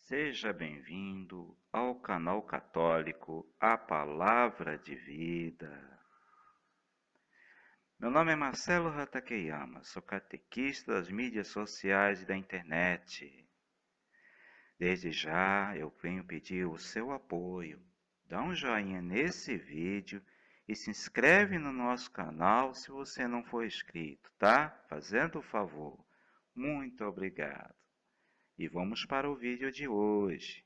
Seja bem-vindo ao canal católico A Palavra de Vida. Meu nome é Marcelo Hatakeyama, sou catequista das mídias sociais e da internet. Desde já eu venho pedir o seu apoio. Dá um joinha nesse vídeo e se inscreve no nosso canal se você não for inscrito, tá? Fazendo o favor. Muito obrigado. E vamos para o vídeo de hoje.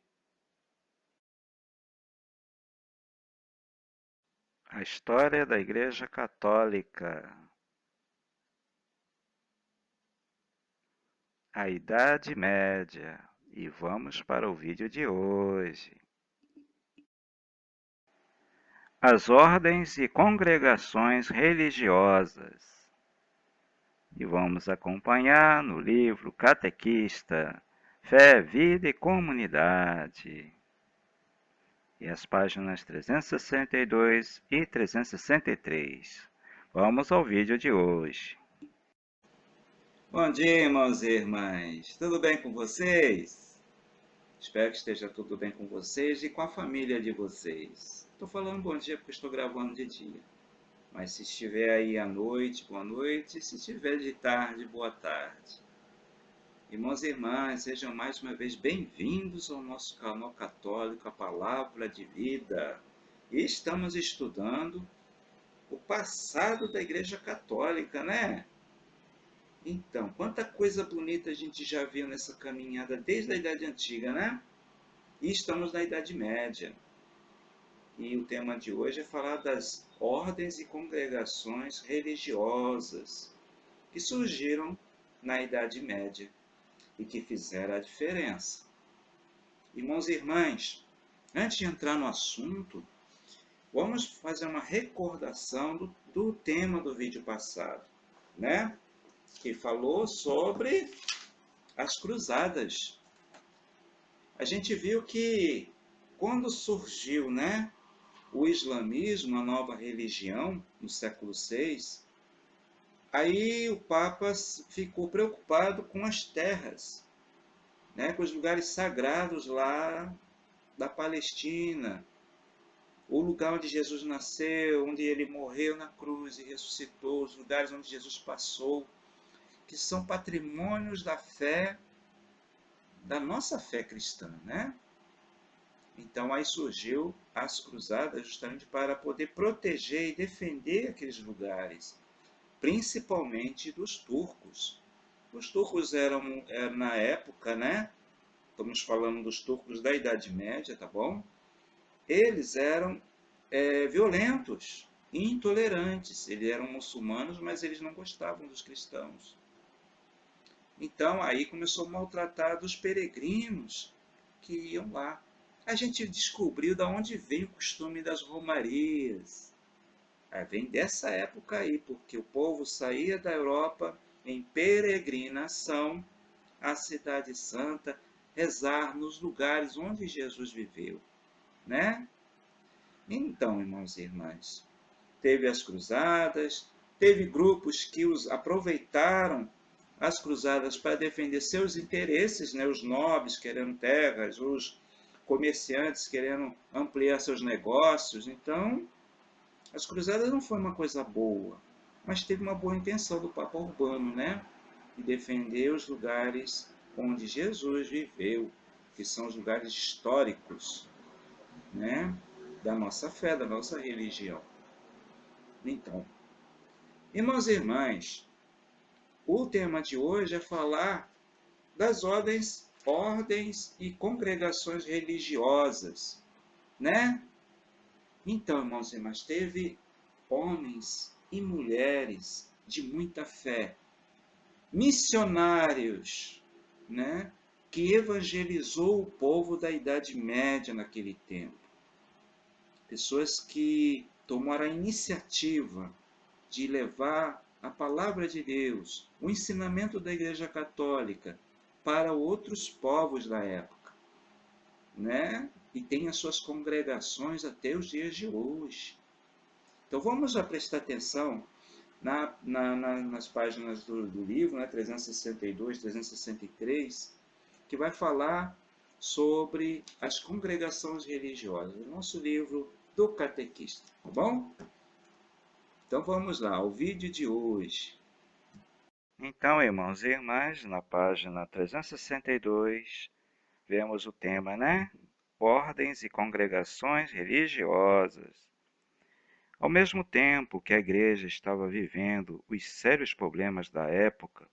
A história da Igreja Católica. A Idade Média. E vamos para o vídeo de hoje. As ordens e congregações religiosas. E vamos acompanhar no livro Catequista, Fé, Vida e Comunidade. E as páginas 362 e 363. Vamos ao vídeo de hoje. Bom dia, irmãos e irmãs. Tudo bem com vocês? Espero que esteja tudo bem com vocês e com a família de vocês. Estou falando bom dia porque estou gravando de dia. Mas se estiver aí à noite, boa noite. E se estiver de tarde, boa tarde. Irmãos e irmãs, sejam mais uma vez bem-vindos ao nosso canal católico, a Palavra de Vida. E estamos estudando o passado da Igreja Católica, né? Então, quanta coisa bonita a gente já viu nessa caminhada desde a Idade Antiga, né? E estamos na Idade Média. E o tema de hoje é falar das ordens e congregações religiosas que surgiram na Idade Média e que fizeram a diferença. Irmãos e irmãs, antes de entrar no assunto, vamos fazer uma recordação do tema do vídeo passado, né? Que falou sobre as cruzadas. A gente viu que quando surgiu, né, o islamismo, a nova religião, no século VI, aí o Papa ficou preocupado com as terras, né, com os lugares sagrados lá da Palestina, o lugar onde Jesus nasceu, onde ele morreu na cruz e ressuscitou, os lugares onde Jesus passou, que são patrimônios da fé, da nossa fé cristã, né? Então aí surgiu as cruzadas justamente para poder proteger e defender aqueles lugares, principalmente dos turcos. Os turcos eram na época, né? Estamos falando dos turcos da Idade Média, tá bom? Eles eram violentos, intolerantes. Eles eram muçulmanos, mas eles não gostavam dos cristãos. Então aí começou a maltratar os peregrinos que iam lá. A gente descobriu de onde vem o costume das romarias. Vem dessa época aí, porque o povo saía da Europa em peregrinação à Cidade Santa, rezar nos lugares onde Jesus viveu, né? Então, irmãos e irmãs, teve as cruzadas, teve grupos que aproveitaram as cruzadas para defender seus interesses, né? Os nobres querendo terras, os comerciantes querendo ampliar seus negócios. Então, as cruzadas não foi uma coisa boa, mas teve uma boa intenção do Papa Urbano, né? De defender os lugares onde Jesus viveu, que são os lugares históricos, né? Da nossa fé, da nossa religião. Então, irmãos e irmãs, o tema de hoje é falar das ordens e congregações religiosas, né? Então, irmãos e irmãs, teve homens e mulheres de muita fé, missionários, né? Que evangelizou o povo da Idade Média naquele tempo. Pessoas que tomaram a iniciativa de levar a palavra de Deus, o ensinamento da Igreja Católica para outros povos da época, né? E tem as suas congregações até os dias de hoje. Então vamos já prestar atenção nas páginas do livro, né, 362, 363, que vai falar sobre as congregações religiosas, o nosso livro do Catequista, tá bom? Então vamos lá, o vídeo de hoje. Então, irmãos e irmãs, na página 362, vemos o tema, né? Ordens e congregações religiosas. Ao mesmo tempo que a igreja estava vivendo os sérios problemas da época,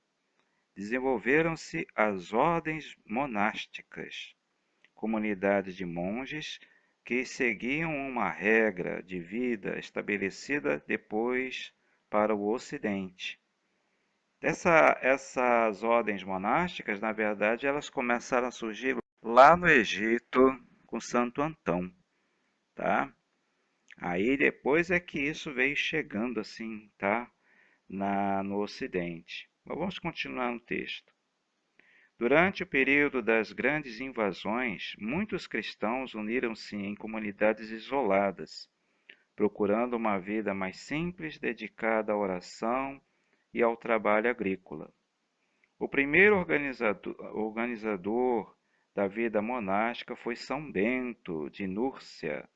desenvolveram-se as ordens monásticas, comunidades de monges que seguiam uma regra de vida estabelecida depois para o Ocidente. Essas ordens monásticas, na verdade, elas começaram a surgir lá no Egito com Santo Antão, tá? Aí depois é que isso veio chegando assim, tá? No Ocidente. Mas vamos continuar no texto. Durante o período das grandes invasões, muitos cristãos uniram-se em comunidades isoladas, procurando uma vida mais simples dedicada à oração e ao trabalho agrícola. O primeiro organizador da vida monástica foi São Bento de Núrcia.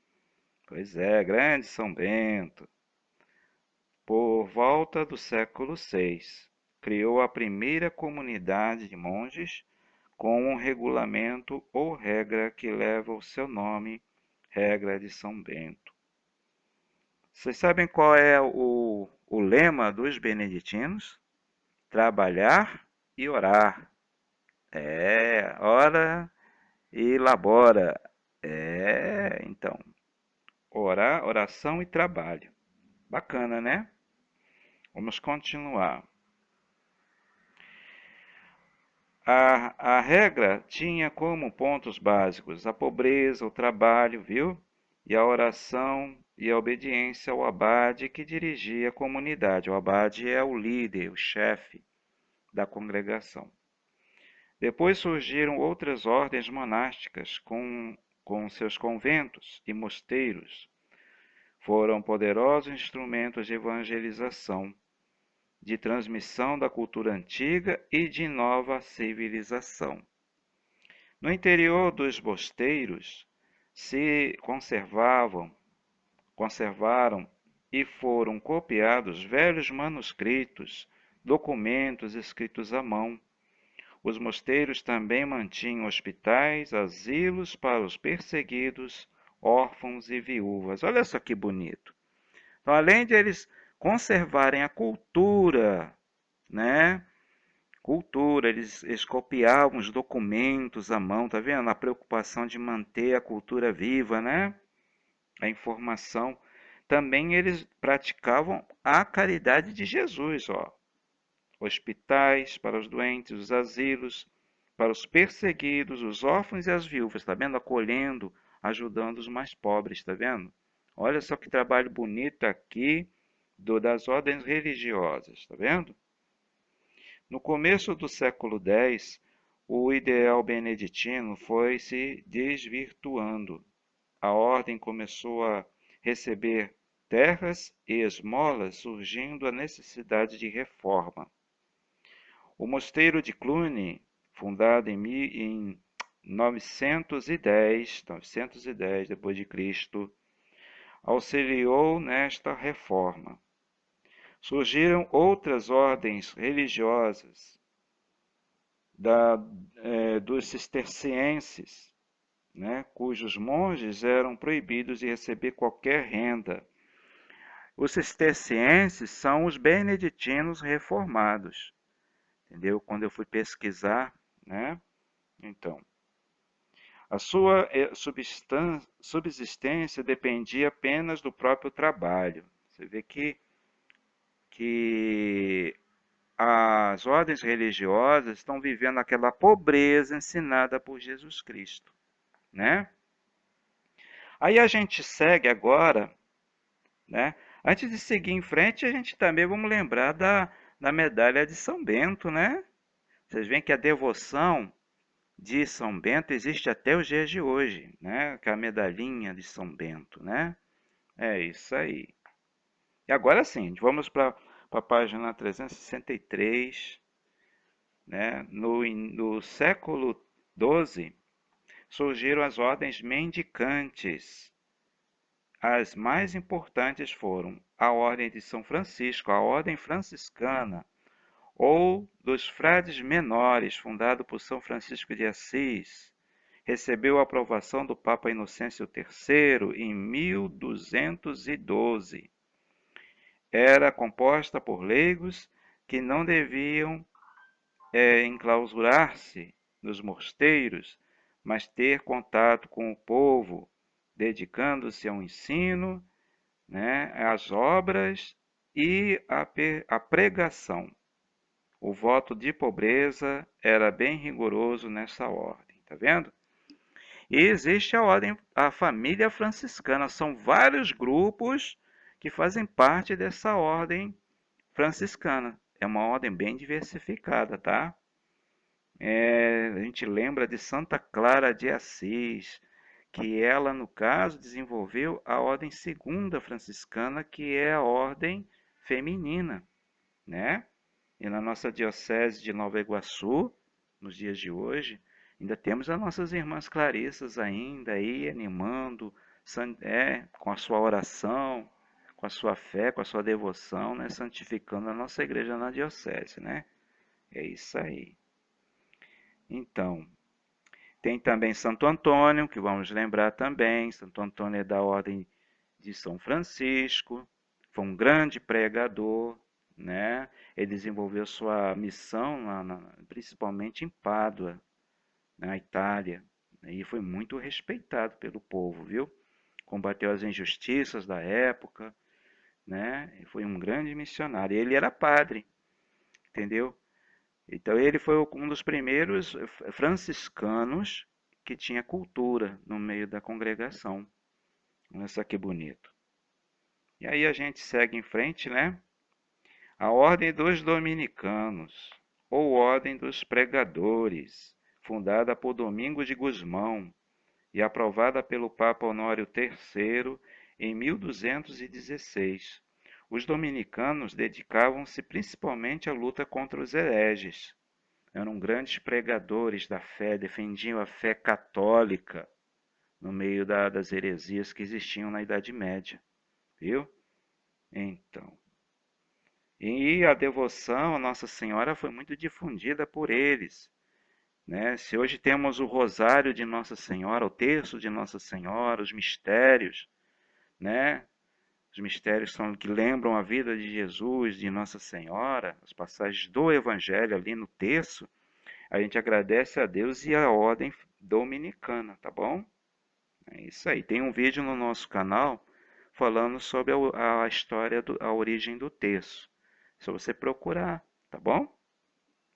Pois é, grande São Bento. Por volta do século VI, criou a primeira comunidade de monges com um regulamento ou regra que leva o seu nome, Regra de São Bento. Vocês sabem qual é o lema dos beneditinos? Trabalhar e orar. Ora e labora. Então, orar, oração e trabalho. Bacana, né? Vamos continuar. A regra tinha como pontos básicos a pobreza, o trabalho, viu? E a oração e a obediência ao abade que dirigia a comunidade. O abade é o líder, o chefe da congregação. Depois surgiram outras ordens monásticas com seus conventos e mosteiros. Foram poderosos instrumentos de evangelização, de transmissão da cultura antiga e de nova civilização. No interior dos mosteiros se conservaram e foram copiados velhos manuscritos, documentos escritos à mão. Os mosteiros também mantinham hospitais, asilos para os perseguidos, órfãos e viúvas. Olha só que bonito. Então, além de eles conservarem a cultura, né? Eles copiavam os documentos à mão, tá vendo? A preocupação de manter a cultura viva, né? A informação. Também eles praticavam a caridade de Jesus, ó. Hospitais para os doentes, os asilos para os perseguidos, os órfãos e as viúvas, tá vendo? Acolhendo, ajudando os mais pobres, tá vendo? Olha só que trabalho bonito aqui das ordens religiosas, tá vendo? No começo do século X, o ideal beneditino foi se desvirtuando. A ordem começou a receber terras e esmolas, surgindo a necessidade de reforma. O mosteiro de Cluny, fundado em 910 depois de Cristo, auxiliou nesta reforma. Surgiram outras ordens religiosas dos cistercienses, né, cujos monges eram proibidos de receber qualquer renda. Os cistercienses são os beneditinos reformados, entendeu? Quando eu fui pesquisar, né? Então, a sua subsistência dependia apenas do próprio trabalho. Você vê que as ordens religiosas estão vivendo aquela pobreza ensinada por Jesus Cristo, né? Aí a gente segue agora, né? Antes de seguir em frente, a gente também vamos lembrar da medalha de São Bento, né? Vocês veem que a devoção de São Bento existe até os dias de hoje, né? Que é a medalhinha de São Bento, né? É isso aí. E agora sim, vamos para a página 363, né? No século XII, surgiram as ordens mendicantes. As mais importantes foram a Ordem de São Francisco, a Ordem Franciscana, ou dos Frades Menores, fundado por São Francisco de Assis. Recebeu a aprovação do Papa Inocêncio III em 1212. Era composta por leigos que não deviam enclausurar-se nos mosteiros, mas ter contato com o povo, dedicando-se ao ensino, né, às obras e à pregação. O voto de pobreza era bem rigoroso nessa ordem, tá vendo? E existe a ordem, a família franciscana, são vários grupos que fazem parte dessa ordem franciscana. É uma ordem bem diversificada, tá? A gente lembra de Santa Clara de Assis, que ela, no caso, desenvolveu a ordem segunda franciscana, que é a ordem feminina, né? E na nossa diocese de Nova Iguaçu, nos dias de hoje, ainda temos as nossas irmãs clarissas ainda aí animando, com a sua oração, com a sua fé, com a sua devoção, né? Santificando a nossa igreja na diocese, né? É isso aí. Então, tem também Santo Antônio, que vamos lembrar também. Santo Antônio é da Ordem de São Francisco, foi um grande pregador, né? Ele desenvolveu sua missão principalmente em Pádua, na Itália, e foi muito respeitado pelo povo, viu? Combateu as injustiças da época, né? E foi um grande missionário. Ele era padre, entendeu? Então ele foi um dos primeiros franciscanos que tinha cultura no meio da congregação. Olha só que bonito. E aí a gente segue em frente, né? A Ordem dos Dominicanos, ou Ordem dos Pregadores, fundada por Domingos de Gusmão e aprovada pelo Papa Honório III em 1216. Os dominicanos dedicavam-se principalmente à luta contra os hereges. Eram grandes pregadores da fé, defendiam a fé católica no meio das heresias que existiam na Idade Média, viu? Então, e a devoção a Nossa Senhora foi muito difundida por eles, né? Se hoje temos o rosário de Nossa Senhora, o terço de Nossa Senhora, os mistérios, né? Os mistérios são que lembram a vida de Jesus, de Nossa Senhora, as passagens do Evangelho ali no terço. A gente agradece a Deus e a ordem dominicana, tá bom? É isso aí. Tem um vídeo no nosso canal falando sobre a história, a origem do terço. É só você procurar, tá bom?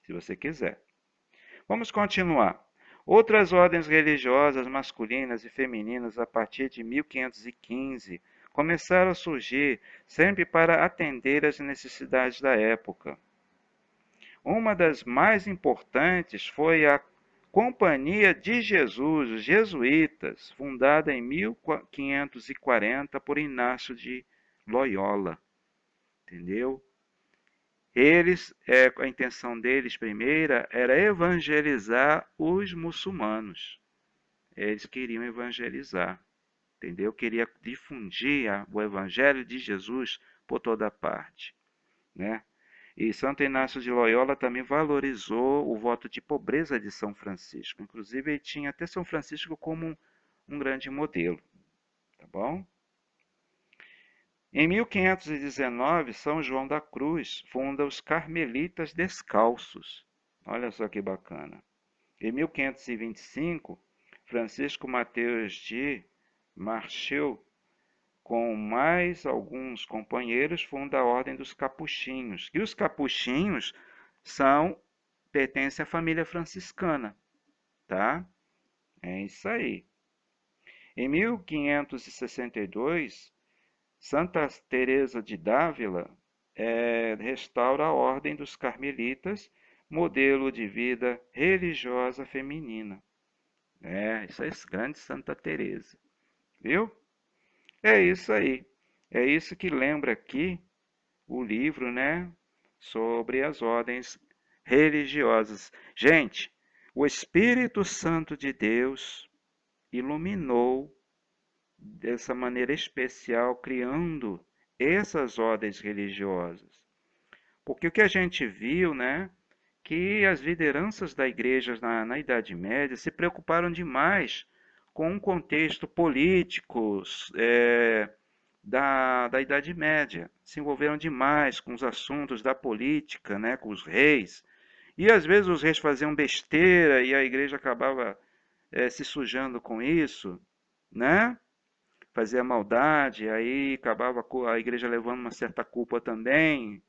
Se você quiser. Vamos continuar. Outras ordens religiosas masculinas e femininas a partir de 1515 começaram a surgir sempre para atender às necessidades da época. Uma das mais importantes foi a Companhia de Jesus, os jesuítas, fundada em 1540 por Inácio de Loyola, entendeu? Eles, a intenção deles primeira era evangelizar os muçulmanos. Eles queriam evangelizar, entendeu? Queria difundir o evangelho de Jesus por toda parte, né? E Santo Inácio de Loyola também valorizou o voto de pobreza de São Francisco. Inclusive, ele tinha até São Francisco como um grande modelo, tá bom? Em 1519, São João da Cruz funda os Carmelitas Descalços. Olha só que bacana. Em 1525, Francisco Mateus de Marchel, com mais alguns companheiros, funda a Ordem dos Capuchinhos. E os capuchinhos pertencem à família franciscana, tá? É isso aí. Em 1562, Santa Teresa de Dávila restaura a Ordem dos Carmelitas, modelo de vida religiosa feminina. Isso é grande Santa Teresa, viu? É isso aí. É isso que lembra aqui o livro, né, sobre as ordens religiosas. Gente, o Espírito Santo de Deus iluminou dessa maneira especial, criando essas ordens religiosas. Porque o que a gente viu, né, que as lideranças da igreja na Idade Média se preocuparam demais com o contexto político da Idade Média, se envolveram demais com os assuntos da política, né, com os reis, e às vezes os reis faziam besteira e a igreja acabava se sujando com isso, né? Fazia maldade, aí acabava a igreja levando uma certa culpa também.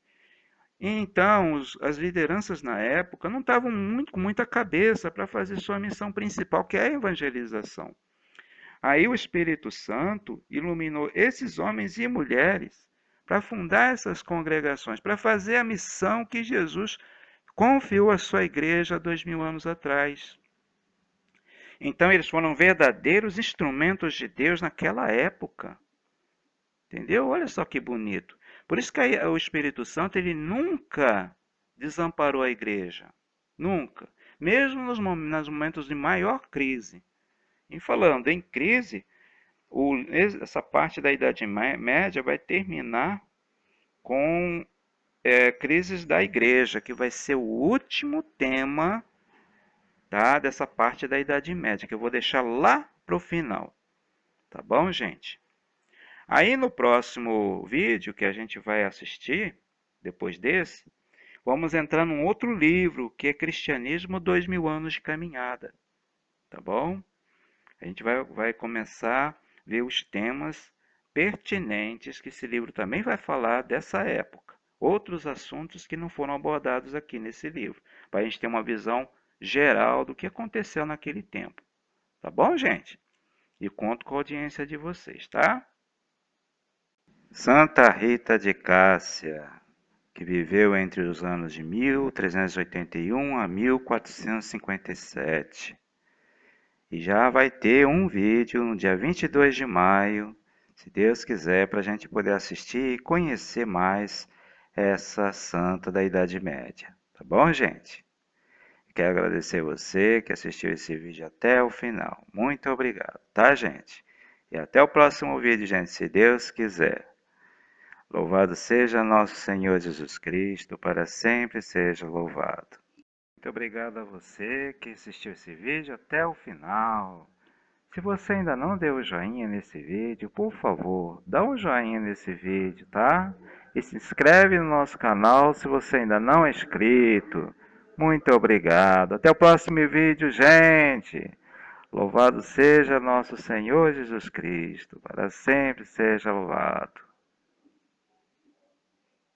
Então, as lideranças na época não estavam com muita cabeça para fazer sua missão principal, que é a evangelização. Aí o Espírito Santo iluminou esses homens e mulheres para fundar essas congregações, para fazer a missão que Jesus confiou à sua igreja há 2000 anos atrás. Então, eles foram verdadeiros instrumentos de Deus naquela época. Entendeu? Olha só que bonito. Por isso que o Espírito Santo ele nunca desamparou a igreja. Nunca. Mesmo nos momentos de maior crise. E falando em crise, essa parte da Idade Média vai terminar com crises da igreja, que vai ser o último tema, tá, dessa parte da Idade Média, que eu vou deixar lá para o final. Tá bom, gente? Aí no próximo vídeo que a gente vai assistir, depois desse, vamos entrar num outro livro, que é Cristianismo 2000 anos de caminhada. Tá bom? A gente vai começar a ver os temas pertinentes que esse livro também vai falar dessa época. Outros assuntos que não foram abordados aqui nesse livro, para a gente ter uma visão geral do que aconteceu naquele tempo. Tá bom, gente? E conto com a audiência de vocês, tá? Santa Rita de Cássia, que viveu entre os anos de 1381 a 1457. E já vai ter um vídeo no dia 22 de maio, se Deus quiser, para a gente poder assistir e conhecer mais essa santa da Idade Média. Tá bom, gente? Quero agradecer você que assistiu esse vídeo até o final. Muito obrigado, tá, gente? E até o próximo vídeo, gente, se Deus quiser. Louvado seja nosso Senhor Jesus Cristo, para sempre seja louvado. Muito obrigado a você que assistiu esse vídeo até o final. Se você ainda não deu o joinha nesse vídeo, por favor, dá um joinha nesse vídeo, tá? E se inscreve no nosso canal se você ainda não é inscrito. Muito obrigado. Até o próximo vídeo, gente. Louvado seja nosso Senhor Jesus Cristo, para sempre seja louvado.